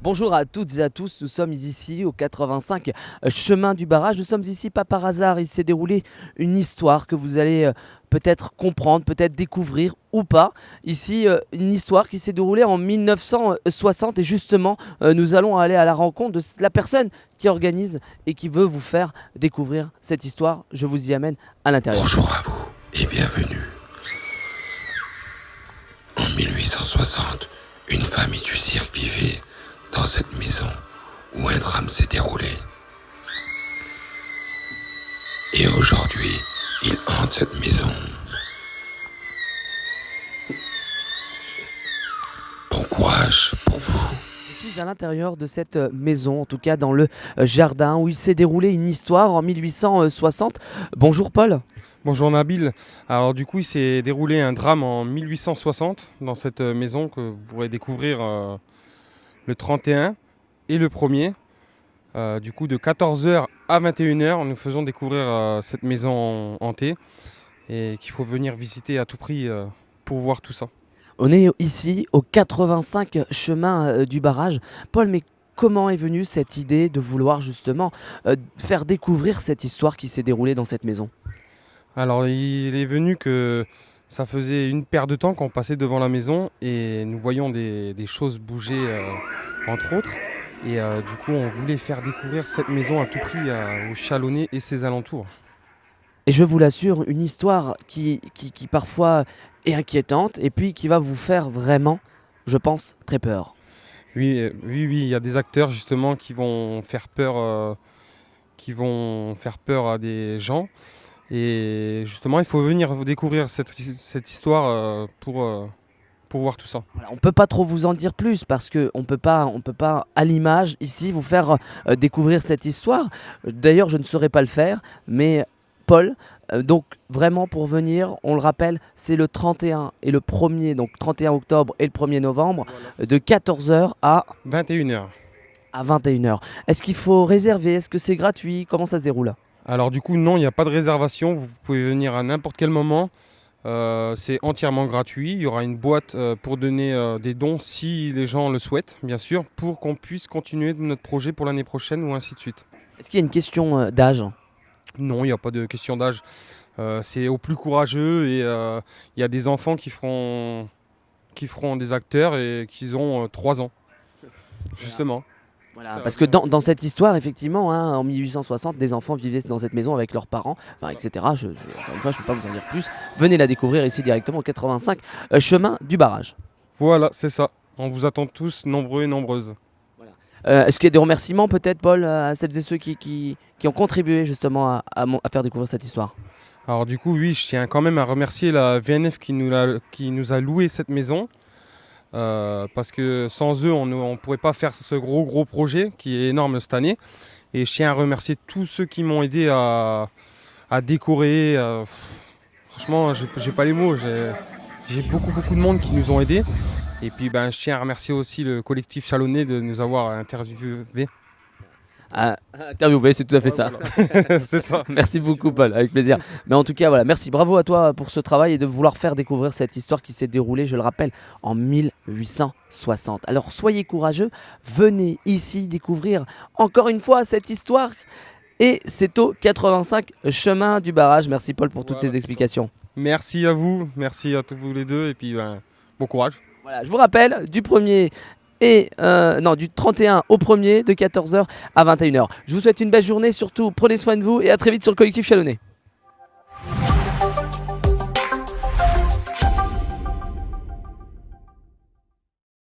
Bonjour à toutes et à tous, nous sommes ici au 85 chemin du barrage. Nous sommes ici pas par hasard, il s'est déroulé une histoire que vous allez peut-être comprendre, peut-être découvrir ou pas. Ici, une histoire qui s'est déroulée en 1960 et justement, nous allons aller à la rencontre de la personne qui organise et qui veut vous faire découvrir cette histoire. Je vous y amène à l'intérieur. Bonjour à vous et bienvenue. En 1860, une famille du cirque vivait dans cette maison où un drame s'est déroulé. Et aujourd'hui, il hante cette maison. Bon courage pour vous. Je suis à l'intérieur de cette maison, en tout cas dans le jardin où il s'est déroulé une histoire en 1860. Bonjour Paul. Bonjour Nabil. Alors du coup, il s'est déroulé un drame en 1860 dans cette maison que vous pourrez découvrir le 31 et le 1er. Du coup, de 14 h à 21 h, nous faisons découvrir cette maison hantée et qu'il faut venir visiter à tout prix pour voir tout ça. On est ici au 85 chemin du barrage. Paul, mais comment est venue cette idée de vouloir justement faire découvrir cette histoire qui s'est déroulée dans cette maison? Alors, il est venu que ça faisait une paire de temps qu'on passait devant la maison et nous voyions des choses bouger, entre autres. Et du coup, on voulait faire découvrir cette maison à tout prix aux Chalonnais et ses alentours. Et je vous l'assure, une histoire qui parfois est inquiétante et puis qui va vous faire vraiment, je pense, très peur. Oui, oui, il y a des acteurs justement qui vont faire peur à des gens. Et justement, il faut venir découvrir cette histoire pour voir tout ça. Voilà, on ne peut pas trop vous en dire plus parce qu'on peut pas à l'image ici vous faire découvrir cette histoire. D'ailleurs, je ne saurais pas le faire, mais Paul, donc vraiment pour venir, on le rappelle, c'est le 31 et le 1er, donc 31 octobre et le 1er novembre, de 14 h à 21 h. 21 h. Est-ce qu'il faut réserver? Est-ce que c'est gratuit? Comment ça se déroule? Alors du coup, non, il n'y a pas de réservation. Vous pouvez venir à n'importe quel moment. C'est entièrement gratuit. Il y aura une boîte pour donner des dons si les gens le souhaitent, bien sûr, pour qu'on puisse continuer notre projet pour l'année prochaine ou ainsi de suite. Est-ce qu'il y a une question d'âge? Non, il n'y a pas de question d'âge. C'est aux plus courageux et il y a des enfants qui feront des acteurs et qui ont 3 ans, justement. Voilà, parce que dans cette histoire, effectivement, hein, en 1860, des enfants vivaient dans cette maison avec leurs parents, enfin, etc. Encore une fois, je ne peux pas vous en dire plus. Venez la découvrir ici directement au 85 chemin du barrage. Voilà, c'est ça. On vous attend tous, nombreux et nombreuses. Est-ce qu'il y a des remerciements peut-être, Paul, à celles et ceux qui ont contribué justement à faire découvrir cette histoire? Alors du coup, oui, je tiens quand même à remercier la VNF qui nous a loué cette maison. Parce que sans eux, on ne pourrait pas faire ce gros projet qui est énorme cette année. Et je tiens à remercier tous ceux qui m'ont aidé à décorer. Franchement, j'ai pas les mots. J'ai beaucoup de monde qui nous ont aidés. Et puis je tiens à remercier aussi le collectif Chalonnais de nous avoir interviewés. Interviewer, c'est tout à fait ça. Voilà. C'est ça. Merci beaucoup, Paul, avec plaisir. Mais en tout cas, voilà, merci, bravo à toi pour ce travail et de vouloir faire découvrir cette histoire qui s'est déroulée, je le rappelle, en 1860. Alors soyez courageux, venez ici découvrir encore une fois cette histoire. Et c'est au 85 chemin du barrage. Merci Paul pour toutes ces explications. Merci à vous, merci à tous vous les deux et puis bon courage. Voilà, je vous rappelle, du 31 au 1er de 14 h à 21 h. Je vous souhaite une belle journée, surtout prenez soin de vous et à très vite sur le collectif Chalonnais.